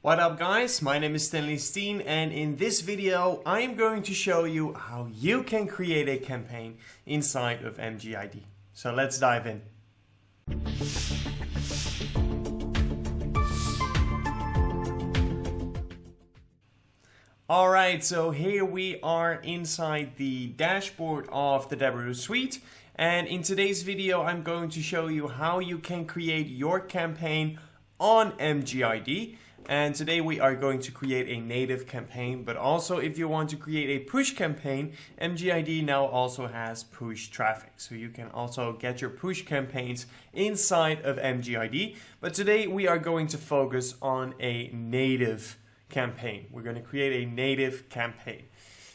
What up guys, my name is Stanley Steen and in this video I am going to show you how you can create a campaign inside of MGID. So let's dive in. Alright, so here we are inside the dashboard of the Deberoo Suite, and in today's video I'm going to show you how you can create your campaign on MGID. And today we are going to create a native campaign, but also if you want to create a push campaign, MGID now also has push traffic. So you can also get your push campaigns inside of MGID. But today we are going to focus on a native campaign. We're going to create a native campaign.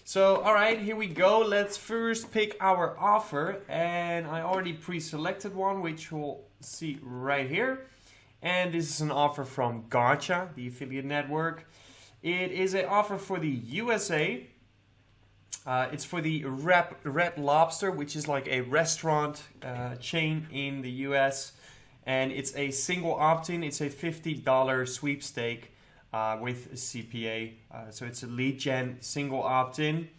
So, alright, here we go. Let's first pick our offer. And I already pre-selected one, which we'll see right here. And this is an offer from Gotzha, the affiliate network. It is an offer for the USA. It's for the Red Lobster, which is like a restaurant chain in the US. And it's a single opt-in. It's a $50 sweepstake with a CPA. So it's a lead gen single opt-in.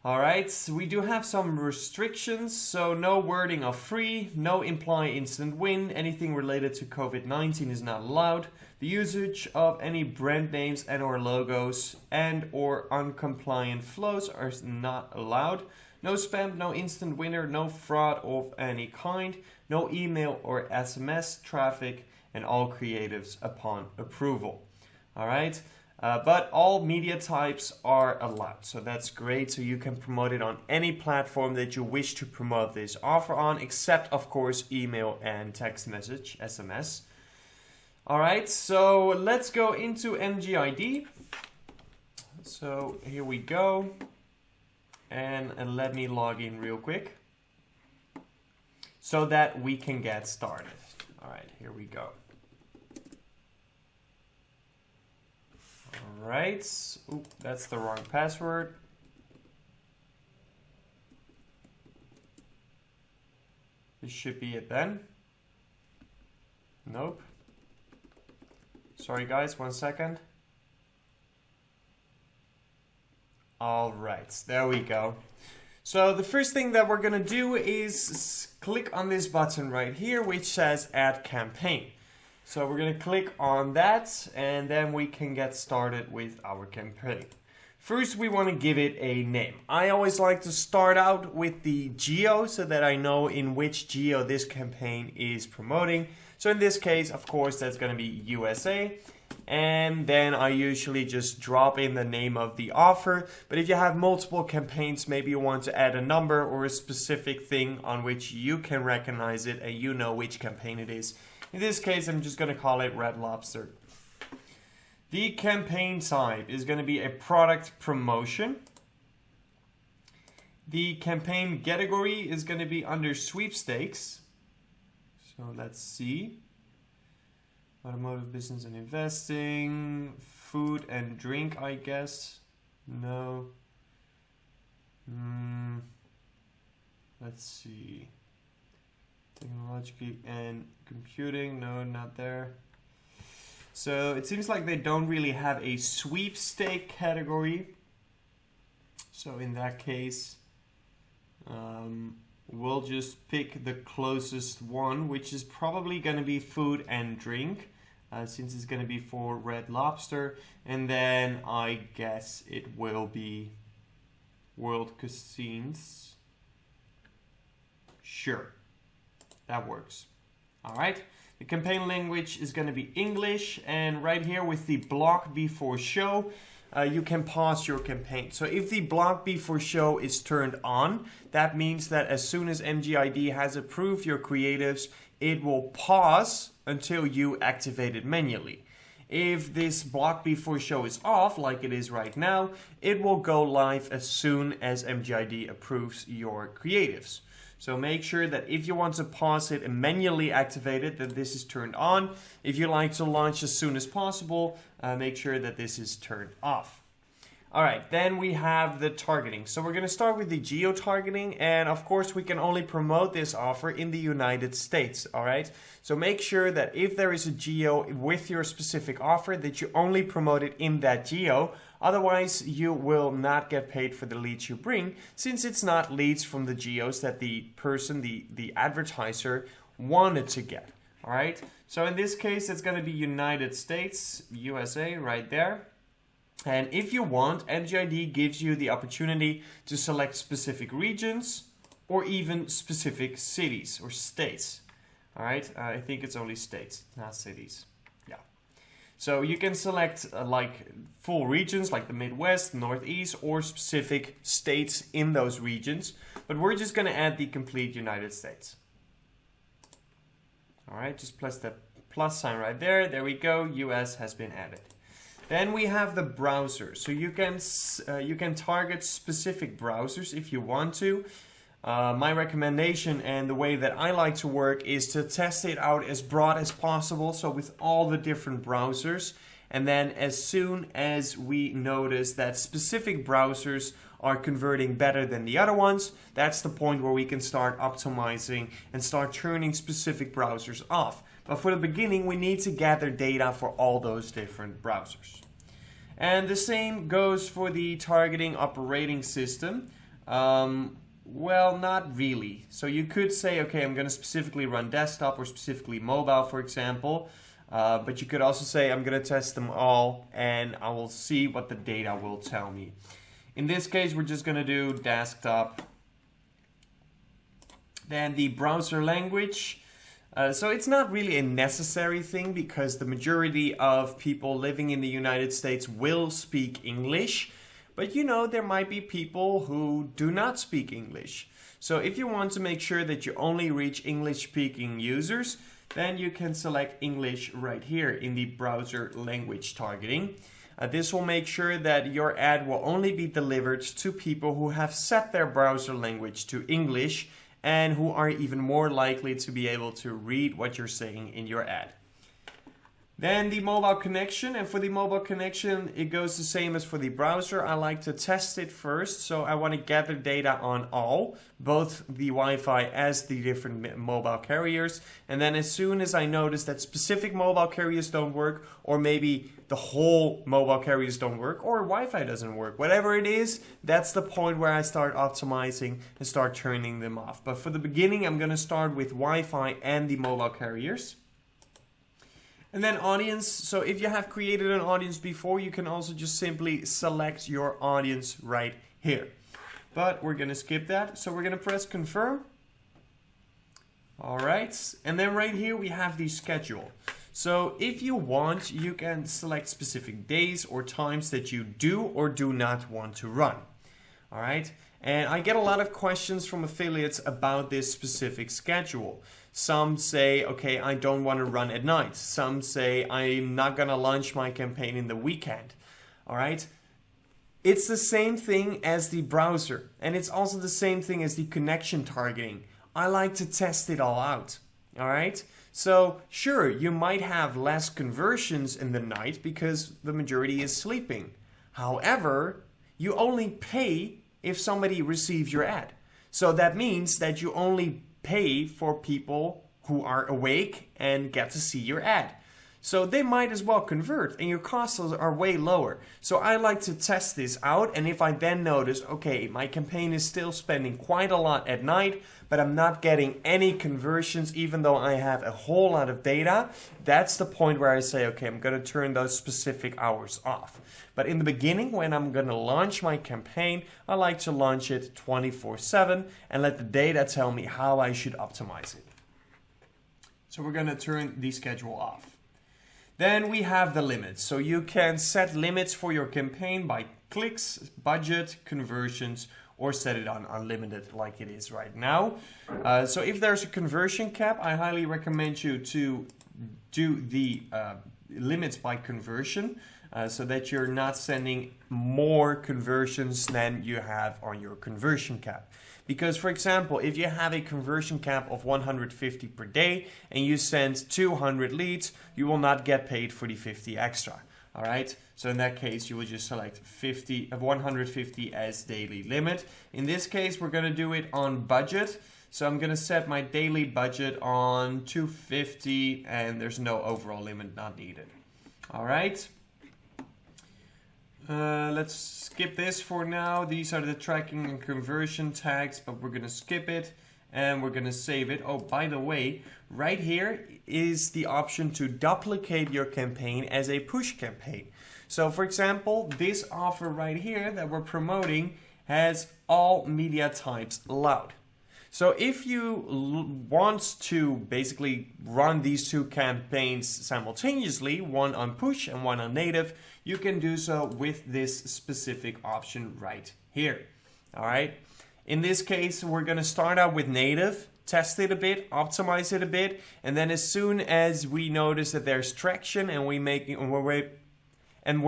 Alright, so we do have some restrictions, so no wording of free, no imply instant win, anything related to COVID-19 is not allowed, the usage of any brand names and or logos and or uncompliant flows are not allowed, no spam, no instant winner, no fraud of any kind, no email or SMS traffic, and all creatives upon approval. Alright. But all media types are allowed, so that's great. So you can promote it on any platform that you wish to promote this offer on, except of course email and text message, SMS. Alright, so let's go into MGID. So here we go. And let me log in real quick so that we can get started. Alright, here we go. Alright, oop, that's the wrong password. This should be it then. Nope. Sorry guys, 1 second. Alright, there we go. So the first thing that we're gonna do is click on this button right here, which says Add Campaign. So we're going to click on that and then we can get started with our campaign. First we want to give it a name. I always like to start out with the geo so that I know in which geo this campaign is promoting. So in this case, of course, that's going to be USA. And then I usually just drop in the name of the offer. But if you have multiple campaigns, maybe you want to add a number or a specific thing on which you can recognize it and you know which campaign it is. In this case, I'm just going to call it Red Lobster. The campaign type is going to be a product promotion. The campaign category is going to be under Sweepstakes. So let's see. Automotive, business and investing. Food and drink, I guess. No. Let's see. Technology and computing, no, not there. So it seems like they don't really have a sweepstake category. So in that case, we'll just pick the closest one, which is probably going to be food and drink, since it's going to be for Red Lobster. And then I guess it will be World Casinos. Sure. That works. Alright, the campaign language is going to be English, and right here with the block before show, you can pause your campaign. So if the block before show is turned on, that means that as soon as MGID has approved your creatives, it will pause until you activate it manually. If this block before show is off, like it is right now, it will go live as soon as MGID approves your creatives. So make sure that if you want to pause it and manually activate it, that this is turned on. If you like to launch as soon as possible, make sure that this is turned off. All right, then we have the targeting. So we're going to start with the geo-targeting, and of course we can only promote this offer in the United States, all right? So make sure that if there is a geo with your specific offer that you only promote it in that geo, otherwise you will not get paid for the leads you bring, since it's not leads from the geos that the person, the advertiser wanted to get, all right? So in this case, it's going to be United States, USA, right there. And if you want, MGID gives you the opportunity to select specific regions or even specific cities or states. All right, I think it's only states, not cities. Yeah. So you can select like full regions like the Midwest, Northeast, or specific states in those regions. But we're just going to add the complete United States. All right, just press the plus sign right there. There we go. US has been added. Then we have the browser. So you can target specific browsers if you want to. My recommendation and the way that I like to work is to test it out as broad as possible, so with all the different browsers. And then as soon as we notice that specific browsers are converting better than the other ones, that's the point where we can start optimizing and start turning specific browsers off. But for the beginning, we need to gather data for all those different browsers. And the same goes for the targeting operating system. Well, not really. So you could say, okay, I'm going to specifically run desktop or specifically mobile, for example. But you could also say, I'm going to test them all and I will see what the data will tell me. In this case, we're just going to do desktop. Then the browser language. So it's not really a necessary thing because the majority of people living in the United States will speak English. But you know, there might be people who do not speak English. So if you want to make sure that you only reach English-speaking users, then you can select English right here in the browser language targeting. This will make sure that your ad will only be delivered to people who have set their browser language to English and who are even more likely to be able to read what you're saying in your ad. Then the mobile connection, and for the mobile connection, it goes the same as for the browser. I like to test it first, so I want to gather data on all, both the Wi-Fi as the different mobile carriers. And then as soon as I notice that specific mobile carriers don't work, or maybe the whole mobile carriers don't work, or Wi-Fi doesn't work, whatever it is, that's the point where I start optimizing and start turning them off. But for the beginning, I'm going to start with Wi-Fi and the mobile carriers. And then audience, so if you have created an audience before, you can also just simply select your audience right here. But we're going to skip that, so we're going to press confirm. All right, and then right here we have the schedule. So if you want, you can select specific days or times that you do or do not want to run. All right, and I get a lot of questions from affiliates about this specific schedule. Some say, okay, I don't want to run at night. Some say, I'm not going to launch my campaign in the weekend. All right. It's the same thing as the browser. And it's also the same thing as the connection targeting. I like to test it all out. All right. So sure, you might have less conversions in the night because the majority is sleeping. However, you only pay if somebody receives your ad. So that means that you only pay for people who are awake and get to see your ad. So they might as well convert and your costs are way lower. So I like to test this out, and if I then notice, okay, my campaign is still spending quite a lot at night, but I'm not getting any conversions even though I have a whole lot of data, that's the point where I say, okay, I'm going to turn those specific hours off. But in the beginning, when I'm going to launch my campaign, I like to launch it 24/7 and let the data tell me how I should optimize it. So we're going to turn the schedule off. Then we have the limits. So you can set limits for your campaign by clicks, budget, conversions, or set it on unlimited like it is right now. So if there's a conversion cap, I highly recommend you to do the limits by conversion. So that you're not sending more conversions than you have on your conversion cap. Because, for example, if you have a conversion cap of 150 per day and you send 200 leads, you will not get paid for the 50 extra. All right, so in that case, you will just select 150 as daily limit. In this case, we're gonna do it on budget. So I'm gonna set my daily budget on 250 and there's no overall limit not needed. All right. Let's skip this for now. These are the tracking and conversion tags, but we're gonna skip it and we're gonna save it. Oh, by the way, right here is the option to duplicate your campaign as a push campaign. So for example, this offer right here that we're promoting has all media types allowed. So if you want to basically run these two campaigns simultaneously, one on push and one on native, you can do so with this specific option right here. All right. In this case, we're going to start out with native, test it a bit, optimize it a bit, and then as soon as we notice that there's traction and we're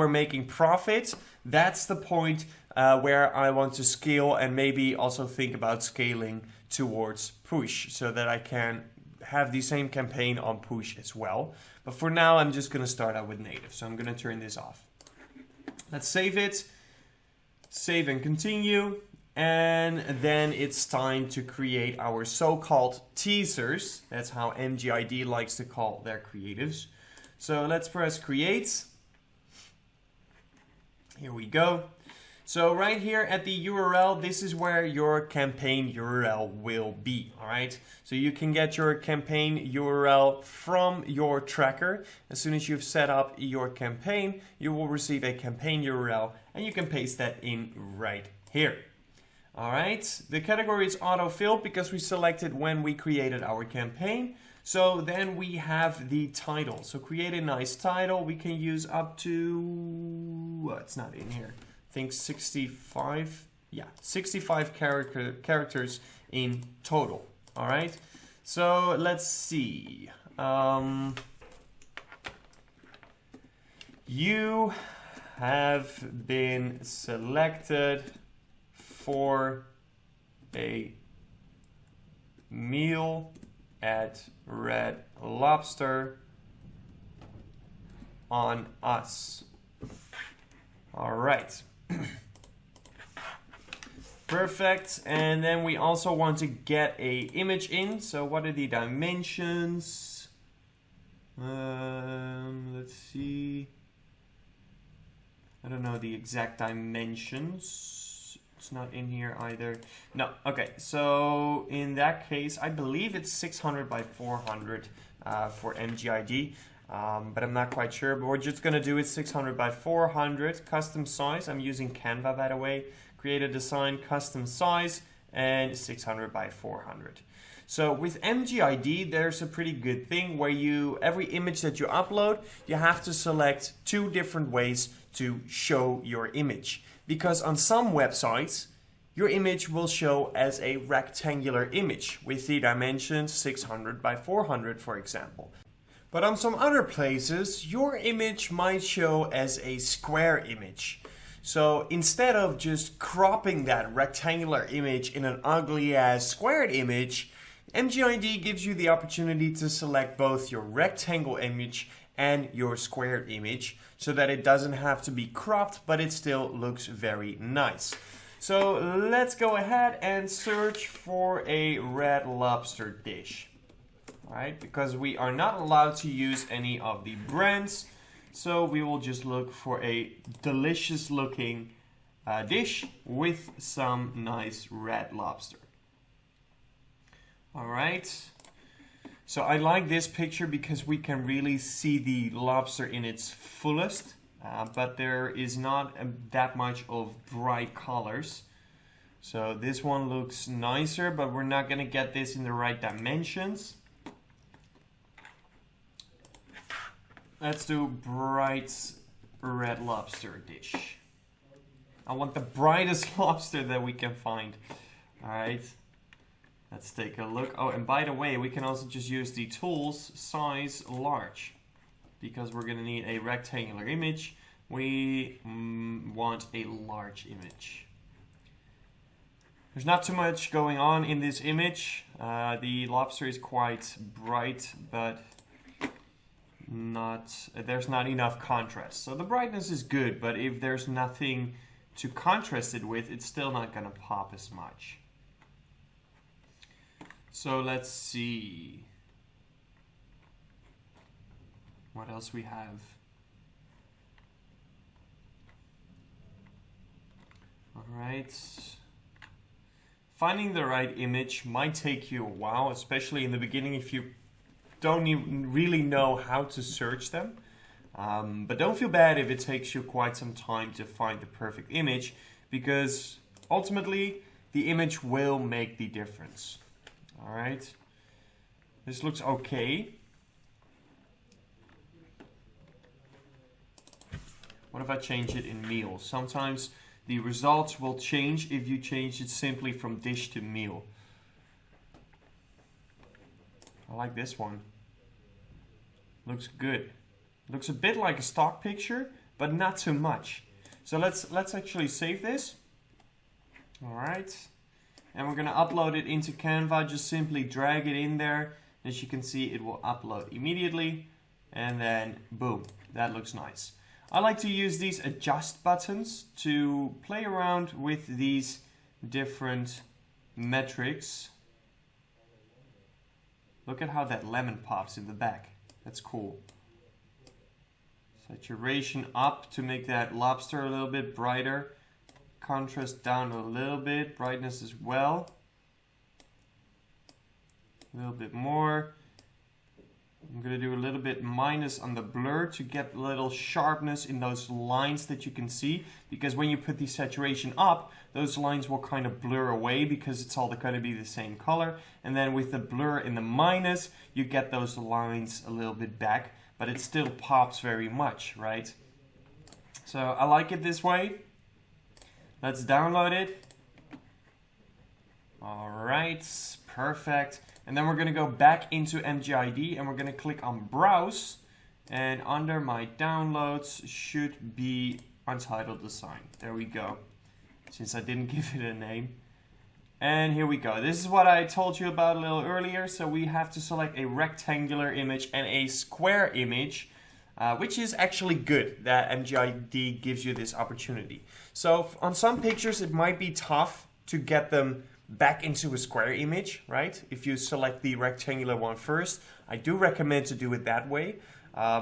making profit, that's the point where I want to scale and maybe also think about scaling towards push so that I can have the same campaign on push as well. But for now, I'm just going to start out with native. So I'm going to turn this off. Let's save it, save and continue. And then it's time to create our so-called teasers. That's how MGID likes to call their creatives. So let's press create. Here we go. So right here at the URL, this is where your campaign URL will be, all right? So you can get your campaign URL from your tracker. As soon as you've set up your campaign, you will receive a campaign URL and you can paste that in right here. All right, the category is auto-filled because we selected when we created our campaign. So then we have the title. So create a nice title. We can use up to, well, it's not in here. I think 65, yeah, 65 characters in total. All right, so let's see. You have been selected for a meal at Red Lobster on us. All right. Perfect. And then we also want to get a image in. So what are the dimensions? Let's see. I don't know the exact dimensions. It's not in here either. No, okay, so in that case, I believe it's 600 by 400 for MGID, but I'm not quite sure, but we're just gonna do it 600 by 400, custom size. I'm using Canva, by the way. Create a design, custom size, and 600 by 400. So with MGID, there's a pretty good thing where every image that you upload, you have to select 2 different ways to show your image. Because on some websites, your image will show as a rectangular image with the dimensions 600 by 400, for example. But on some other places, your image might show as a square image. So instead of just cropping that rectangular image in an ugly ass squared image, MGID gives you the opportunity to select both your rectangle image and your squared image so that it doesn't have to be cropped, but it still looks very nice. So let's go ahead and search for a Red Lobster dish. All right, because we are not allowed to use any of the brands, so we will just look for a delicious looking dish with some nice red lobster. All right. So I like this picture because we can really see the lobster in its fullest, but there is not that much of bright colors. So this one looks nicer, but we're not going to get this in the right dimensions. Let's do bright red lobster dish. I want the brightest lobster that we can find. All right. Let's take a look. Oh, and by the way, we can also just use the tools size large because we're going to need a rectangular image. We want a large image. There's not too much going on in this image. The lobster is quite bright, but there's not enough contrast. So the brightness is good, but if there's nothing to contrast it with, it's still not going to pop as much. So let's see what else we have. All right. Finding the right image might take you a while, especially in the beginning if you don't even really know how to search them. But don't feel bad if it takes you quite some time to find the perfect image, because ultimately the image will make the difference. All right. This looks okay. What if I change it in meal? Sometimes the results will change if you change it simply from dish to meal. I like this one. Looks good. Looks a bit like a stock picture, but not too much. So let's actually save this. All right. And we're going to upload it into Canva. Just simply drag it in there. As you can see, it will upload immediately. And then boom, that looks nice. I like to use these adjust buttons to play around with these different metrics. Look at how that lemon pops in the back. That's cool. Saturation up to make that lobster a little bit brighter. Contrast down a little bit. Brightness as well. A little bit more. I'm going to do a little bit minus on the blur to get a little sharpness in those lines that you can see. Because when you put the saturation up, those lines will kind of blur away because it's all going to be the same color. And then with the blur in the minus, you get those lines a little bit back. But it still pops very much, right? So I like it this way. Let's download it. All right, perfect. And then we're going to go back into MGID and we're going to click on Browse. And under my downloads should be Untitled Design. There we go. Since I didn't give it a name. And here we go. This is what I told you about a little earlier. So we have to select a rectangular image and a square image, which is actually good that MGID gives you this opportunity. So on some pictures, it might be tough to get them back into a square image, right? If you select the rectangular one first, I do recommend to do it that way.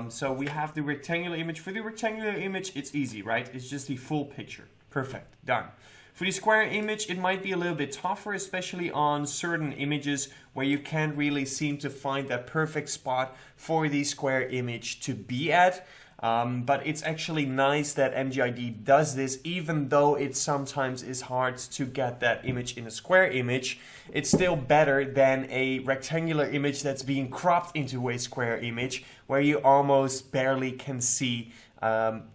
So we have the rectangular image. For the rectangular image, it's easy, right? It's just the full picture. Perfect, done. For the square image, it might be a little bit tougher, especially on certain images where you can't really seem to find that perfect spot for the square image to be at. But it's actually nice that MGID does this, even though it sometimes is hard to get that image in a square image. It's still better than a rectangular image that's being cropped into a square image, where you almost barely can see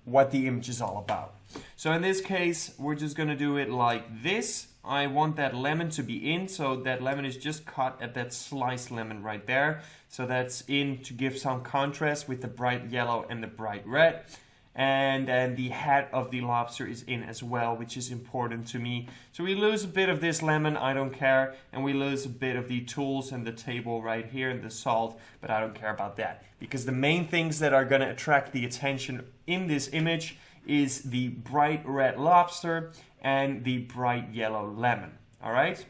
what the image is all about. So in this case, we're just going to do it like this. I want that lemon to be in, so that lemon is just cut at that sliced lemon right there. So that's in to give some contrast with the bright yellow and the bright red. And then the head of the lobster is in as well, which is important to me. So we lose a bit of this lemon, I don't care. And we lose a bit of the tools and the table right here and the salt, but I don't care about that. Because the main things that are going to attract the attention in this image is the bright red lobster and the bright yellow lemon. All right.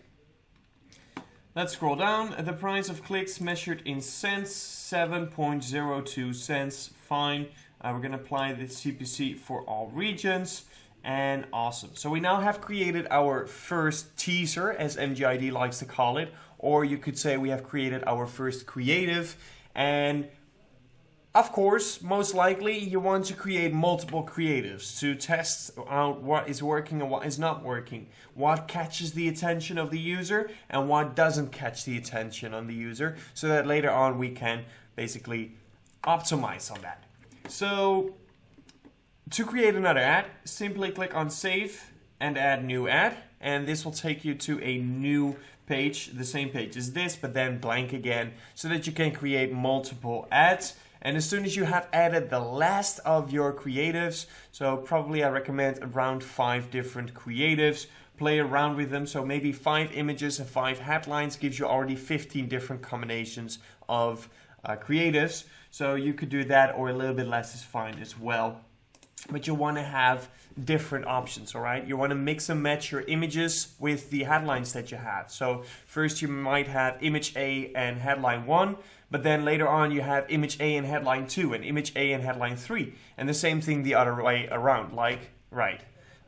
Let's scroll down. The price of clicks measured in cents, 7.02 cents. Fine. We're going to apply the CPC for all regions. And awesome. So we now have created our first teaser, as MGID likes to call it. Or you could say we have created our first creative. And of course, most likely you want to create multiple creatives to test out what is working and what is not working, what catches the attention of the user and what doesn't catch the attention on the user, so that later on we can basically optimize on that. So to create another ad, simply click on Save and Add New Ad, and this will take you to a new page, the same page as this, but then blank again, so that you can create multiple ads. And as soon as you have added the last of your creatives, so probably I recommend around 5 different creatives, play around with them. So maybe 5 images and 5 headlines gives you already 15 different combinations of creatives. So you could do that, or a little bit less is fine as well. But you want to have different options, all right? You want to mix and match your images with the headlines that you have. So first you might have image A and headline 1, but then later on you have image A and headline 2 and image A and headline 3. And the same thing the other way around, like right.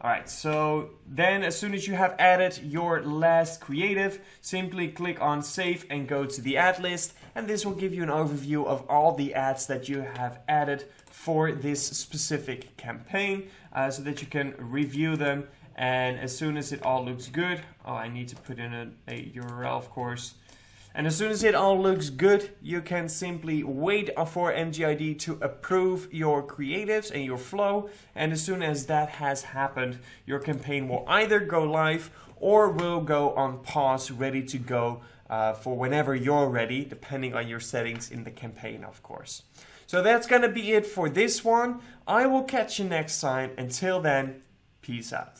All right, so then as soon as you have added your last creative, simply click on save and go to the ad list. And this will give you an overview of all the ads that you have added for this specific campaign, so that you can review them. And as soon as it all looks good, oh, I need to put in a URL, of course. And as soon as it all looks good, you can simply wait for MGID to approve your creatives and your flow. And as soon as that has happened, your campaign will either go live or will go on pause, ready to go for whenever you're ready, depending on your settings in the campaign, of course. So that's going to be it for this one. I will catch you next time. Until then, peace out.